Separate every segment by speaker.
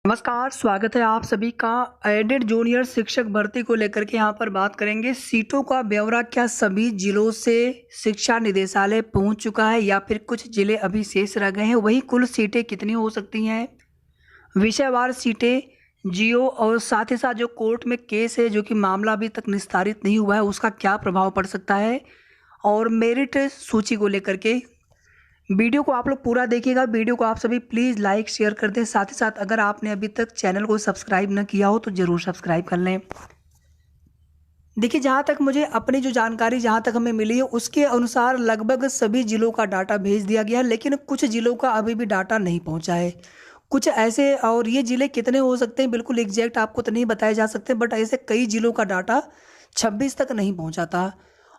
Speaker 1: नमस्कार, स्वागत है आप सभी का। एडेड जूनियर शिक्षक भर्ती को लेकर के यहाँ पर बात करेंगे। सीटों का ब्यौरा क्या सभी जिलों से शिक्षा निदेशालय पहुँच चुका है या फिर कुछ जिले अभी शेष रह गए हैं? वही कुल सीटें कितनी हो सकती हैं? विषयवार सीटें, जियो और साथ ही साथ जो कोर्ट में केस है जो कि मामला अभी तक निस्तारित नहीं हुआ है, उसका क्या प्रभाव पड़ सकता है? और मेरिट सूची को लेकर के वीडियो को आप लोग पूरा देखिएगा। वीडियो को आप सभी प्लीज़ लाइक शेयर कर दें। साथ ही साथ अगर आपने अभी तक चैनल को सब्सक्राइब न किया हो तो ज़रूर सब्सक्राइब कर लें। देखिए, जहाँ तक मुझे अपनी जो जानकारी जहाँ तक हमें मिली है उसके अनुसार लगभग सभी ज़िलों का डाटा भेज दिया गया है, लेकिन कुछ ज़िलों का अभी भी डाटा नहीं पहुँचा है। कुछ ऐसे, और ये ज़िले कितने हो सकते हैं बिल्कुल एग्जैक्ट आपको तो नहीं बताए जा सकते, बट ऐसे कई ज़िलों का डाटा 26 तक नहीं पहुँचा था।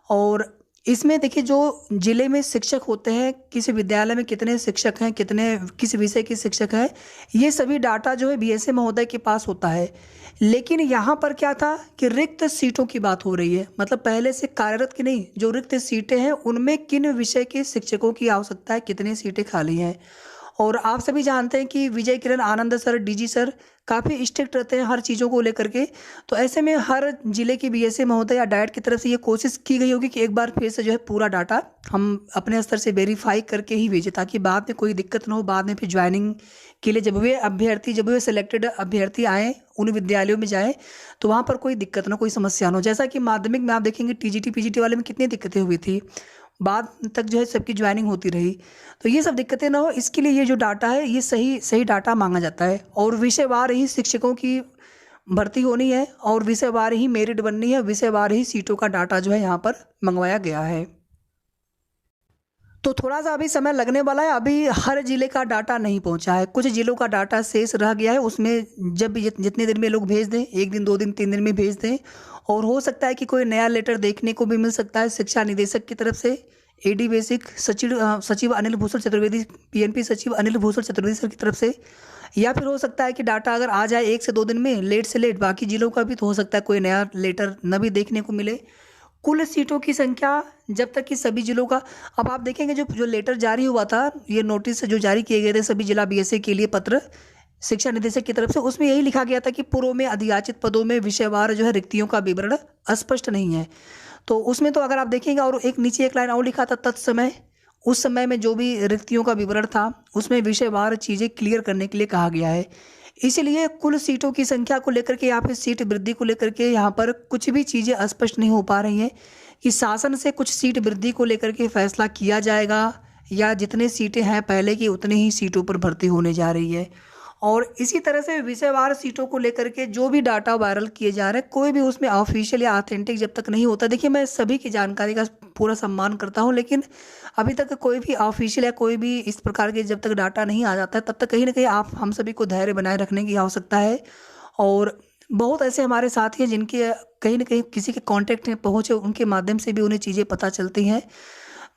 Speaker 1: और इसमें देखिए, जो ज़िले में शिक्षक होते हैं, किसी विद्यालय में कितने शिक्षक हैं, कितने किस विषय के शिक्षक हैं, ये सभी डाटा जो है बीएसए महोदय के पास होता है। लेकिन यहाँ पर क्या था कि रिक्त सीटों की बात हो रही है, मतलब पहले से कार्यरत की नहीं, जो रिक्त सीटें हैं उनमें किन विषय के शिक्षकों की आवश्यकता है, कितनी सीटें खाली हैं। और आप सभी जानते हैं कि Vijay Kiran Anand sir, DG sir काफ़ी स्ट्रिक्ट रहते हैं हर चीज़ों को लेकर के। तो ऐसे में हर जिले की बीएसए महोदय या डाइट की तरफ से ये कोशिश की गई होगी कि एक बार फिर से जो है पूरा डाटा हम अपने स्तर से वेरीफाई करके ही भेजें, ताकि बाद में कोई दिक्कत ना हो। बाद में फिर ज्वाइनिंग के लिए जब वे सिलेक्टेड अभ्यर्थी आएँ, उन विद्यालयों में जाएँ, तो वहाँ पर कोई दिक्कत ना, कोई समस्या ना हो। जैसा कि माध्यमिक में आप देखेंगे टीजीटी पीजीटी वाले में कितनी दिक्कतें हुई थी, बाद तक जो है सबकी ज्वाइनिंग होती रही। तो ये सब दिक्कतें ना हो, इसके लिए ये जो डाटा है ये सही सही डाटा मांगा जाता है। और विषयवार ही शिक्षकों की भर्ती होनी है और विषयवार ही मेरिट बननी है, विषयवार ही सीटों का डाटा जो है यहाँ पर मंगवाया गया है। तो थोड़ा सा अभी समय लगने वाला है, अभी हर जिले का डाटा नहीं पहुंचा है, कुछ जिलों का डाटा शेष रह गया है। उसमें जब भी जितने दिन में लोग भेज दें, 1 दिन 2 दिन 3 दिन में भेज दें, और हो सकता है कि कोई नया लेटर देखने को भी मिल सकता है शिक्षा निदेशक की तरफ से, एडी बेसिक सचिव अनिल भूषण चतुर्वेदी, पीएनपी सचिव अनिल भूषण चतुर्वेदी सर की तरफ से। या फिर हो सकता है कि डाटा अगर आ जाए 1 से 2 दिन में, लेट से लेट बाकी जिलों का भी, तो हो सकता है कोई नया लेटर न भी देखने को मिले। कुल सीटों की संख्या जब तक कि सभी जिलों का, अब आप देखेंगे जो लेटर जारी हुआ था, ये नोटिस जो जारी किए गए थे सभी जिला बीएसए के लिए, पत्र शिक्षा निदेशक की तरफ से, उसमें यही लिखा गया था कि पूर्व में अधियाचित पदों में विषयवार जो है रिक्तियों का विवरण अस्पष्ट नहीं है। तो उसमें तो अगर आप देखेंगे, और एक नीचे एक लाइन और लिखा था, तत्समय उस समय में जो भी रिक्तियों का विवरण था उसमें विषयवार चीज़ें क्लियर करने के लिए कहा गया है। इसीलिए कुल सीटों की संख्या को लेकर के या फिर सीट वृद्धि को लेकर के यहाँ पर कुछ भी चीज़ें स्पष्ट नहीं हो पा रही हैं कि शासन से कुछ सीट वृद्धि को लेकर के फैसला किया जाएगा या जितने सीटें हैं पहले की उतनी ही सीटों पर भर्ती होने जा रही है। और इसी तरह से विषयवार सीटों को लेकर के जो भी डाटा वायरल किए जा रहे हैं, कोई भी उसमें ऑफिशियल या ऑथेंटिक जब तक नहीं होता, देखिए मैं सभी की जानकारी का पूरा सम्मान करता हूं, लेकिन अभी तक कोई भी ऑफिशियल या कोई भी इस प्रकार के जब तक डाटा नहीं आ जाता है, तब तक कहीं ना कहीं आप हम सभी को धैर्य बनाए रखने की आवश्यकता है। और बहुत ऐसे हमारे साथी हैं जिनके कहीं ना कहीं किसी के कांटेक्ट में पहुँचे, उनके माध्यम से भी उन्हें चीज़ें पता चलती हैं।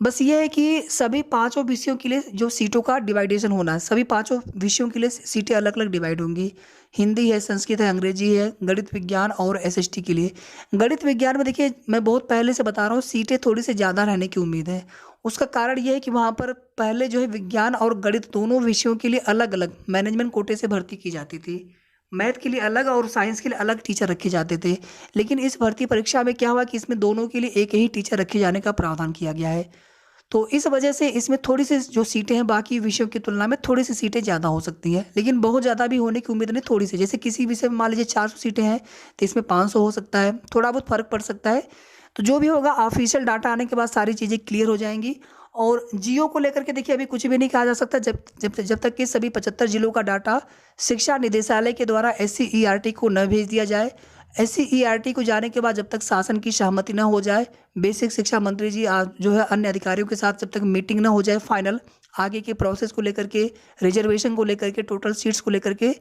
Speaker 1: बस ये है कि सभी पांचों विषयों के लिए जो सीटों का डिवाइडेशन होना है, सभी पांचों विषयों के लिए सीटें अलग अलग डिवाइड होंगी। हिंदी है, संस्कृत है, अंग्रेजी है, गणित विज्ञान और एसएसटी के लिए। गणित विज्ञान में देखिए, मैं बहुत पहले से बता रहा हूँ, सीटें थोड़ी सी ज़्यादा रहने की उम्मीद है। उसका कारण ये है कि वहाँ पर पहले जो है विज्ञान और गणित दोनों विषयों के लिए अलग अलग मैनेजमेंट कोटे से भर्ती की जाती थी। मैथ के लिए अलग और साइंस के लिए अलग टीचर रखे जाते थे। लेकिन इस भर्ती परीक्षा में क्या हुआ कि इसमें दोनों के लिए एक ही टीचर रखे जाने का प्रावधान किया गया है। तो इस वजह से इसमें थोड़ी सी जो सीटें हैं बाकी विषयों की तुलना में थोड़ी सी सीटें ज़्यादा हो सकती हैं, लेकिन बहुत ज़्यादा भी होने की उम्मीद नहीं, थोड़ी सी। जैसे किसी विषय में मान लीजिए 400 सीटें हैं तो इसमें 500 हो सकता है, थोड़ा बहुत फर्क पड़ सकता है। तो जो भी होगा ऑफिशियल डाटा आने के बाद सारी चीज़ें क्लियर हो जाएंगी। और जियो को लेकर के देखिए अभी कुछ भी नहीं कहा जा सकता जब तक कि सभी 75 जिलों का डाटा शिक्षा निदेशालय के द्वारा SCERT को न भेज दिया जाए। SCERT को जाने के बाद जब तक शासन की सहमति न हो जाए, बेसिक शिक्षा मंत्री जी जो है अन्य अधिकारियों के साथ जब तक मीटिंग न हो जाए फाइनल, आगे के प्रोसेस को लेकर के, रिजर्वेशन को लेकर के, टोटल सीट्स को लेकर के,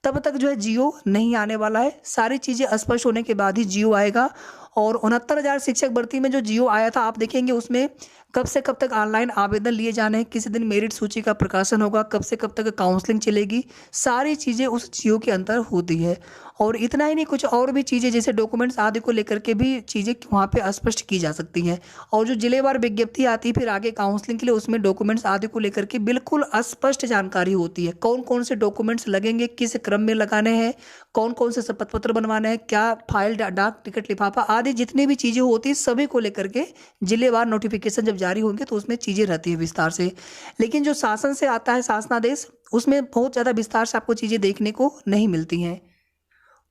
Speaker 1: तब तक जो है जियो नहीं आने वाला है। सारी चीज़ें स्पष्ट होने के बाद ही जियो आएगा। और 69,000 शिक्षक भर्ती में जो जियो आया था, आप देखेंगे उसमें कब से कब तक ऑनलाइन आवेदन लिए जाने हैं, किसी दिन मेरिट सूची का प्रकाशन होगा, कब से कब तक काउंसलिंग चलेगी, सारी चीज़ें उस जियो के अंदर होती है। और इतना ही नहीं, कुछ और भी चीज़ें जैसे डॉक्यूमेंट्स आदि को लेकर के भी चीज़ें वहाँ पे स्पष्ट की जा सकती हैं। और जो जिलेवार विज्ञप्ति आती है फिर आगे काउंसलिंग के लिए, उसमें डॉक्यूमेंट्स आदि को लेकर के बिल्कुल स्पष्ट जानकारी होती है। कौन कौन से डॉक्यूमेंट्स लगेंगे, किस क्रम में लगाने हैं, कौन कौन से शपथ पत्र बनवाने हैं, क्या फाइल, डाक टिकट, लिफाफा आदि जितनी भी चीज़ें होती हैं सभी को लेकर के जिलेवार नोटिफिकेशन जब जारी होंगे तो उसमें चीज़ें रहती है विस्तार से। लेकिन जो शासन से आता है शासनादेश, उसमें बहुत ज़्यादा विस्तार से आपको चीज़ें देखने को नहीं मिलती हैं।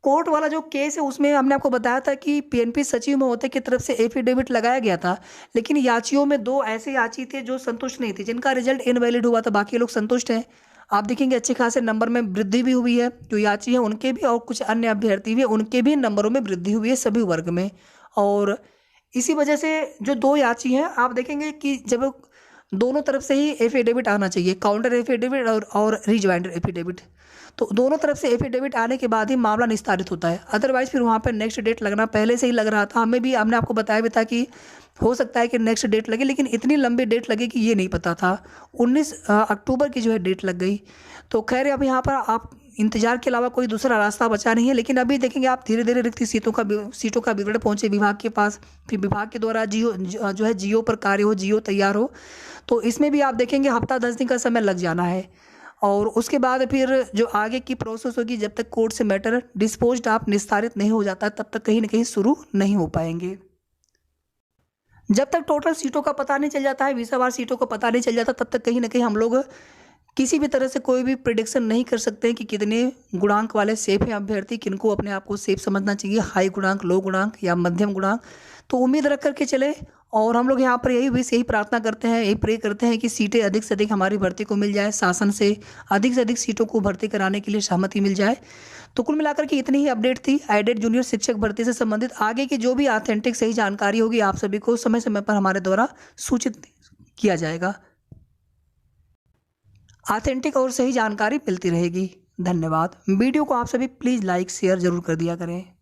Speaker 1: कोर्ट वाला जो केस है उसमें हमने आपको बताया था कि पीएनपी सचिव महोदय की तरफ से एफिडेविट लगाया गया था, लेकिन याचियों में 2 ऐसे याची थे जो संतुष्ट नहीं थे, जिनका रिजल्ट इनवैलिड हुआ था। बाकी लोग संतुष्ट हैं। आप देखेंगे अच्छे खासे नंबर में वृद्धि भी हुई है, जो याची है उनके भी और कुछ अन्य अभ्यर्थी भी उनके भी नंबरों में वृद्धि हुई है सभी वर्ग में। और इसी वजह से जो 2 याची हैं, आप देखेंगे कि जब दोनों तरफ से ही एफिडेविट आना चाहिए, काउंटर एफिडेविट और रिजॉइंडर एफिडेविट, तो दोनों तरफ से एफिडेविट आने के बाद ही मामला निस्तारित होता है। अदरवाइज फिर वहाँ पर नेक्स्ट डेट लगना पहले से ही लग रहा था। हमने आपको बताया भी था कि हो सकता है कि नेक्स्ट डेट लगे, लेकिन इतनी लंबी डेट लगे कि ये नहीं पता था। 19 अक्टूबर की जो है डेट लग गई। तो खैर अब यहाँ पर आप इंतजार के अलावा कोई दूसरा रास्ता बचा नहीं है। लेकिन अभी देखेंगे आप धीरे धीरे रिक्त सीटों का विवरण पहुँचे विभाग के पास, फिर विभाग के द्वारा जो है जियो पर कार्य हो, जियो तैयार हो, तो इसमें भी आप देखेंगे हफ्ता 10 दिन का समय लग जाना है। और उसके बाद फिर जो आगे की प्रोसेस होगी, जब तक कोर्ट से मैटर डिस्पोज्ड आप निस्तारित नहीं हो जाता तब तक कहीं ना कहीं शुरू नहीं हो पाएंगे। जब तक टोटल सीटों का पता नहीं चल जाता है, विषयवार सीटों का पता नहीं चल जाता, तब तक कहीं ना कहीं हम लोग किसी भी तरह से कोई भी प्रिडिक्शन नहीं कर सकते हैं कि कितने गुणांक वाले सेफ हैं अभ्यर्थी, किनको अपने आप को सेफ समझना चाहिए, हाई गुणांक, लो गुणांक या मध्यम गुणांक। तो उम्मीद रख करके चले। और हम लोग यहाँ पर यही प्रार्थना करते हैं, यही प्रे करते हैं कि सीटें अधिक से अधिक हमारी भर्ती को मिल जाए, शासन से अधिक सीटों को भर्ती कराने के लिए सहमति मिल जाए। तो कुल मिलाकर के इतनी ही अपडेट थी एडेड जूनियर शिक्षक भर्ती से संबंधित। आगे की जो भी ऑथेंटिक सही जानकारी होगी आप सभी को समय समय पर हमारे द्वारा सूचित किया जाएगा। ऑथेंटिक और सही जानकारी मिलती रहेगी। धन्यवाद। वीडियो को आप सभी प्लीज़ लाइक शेयर जरूर कर दिया करें।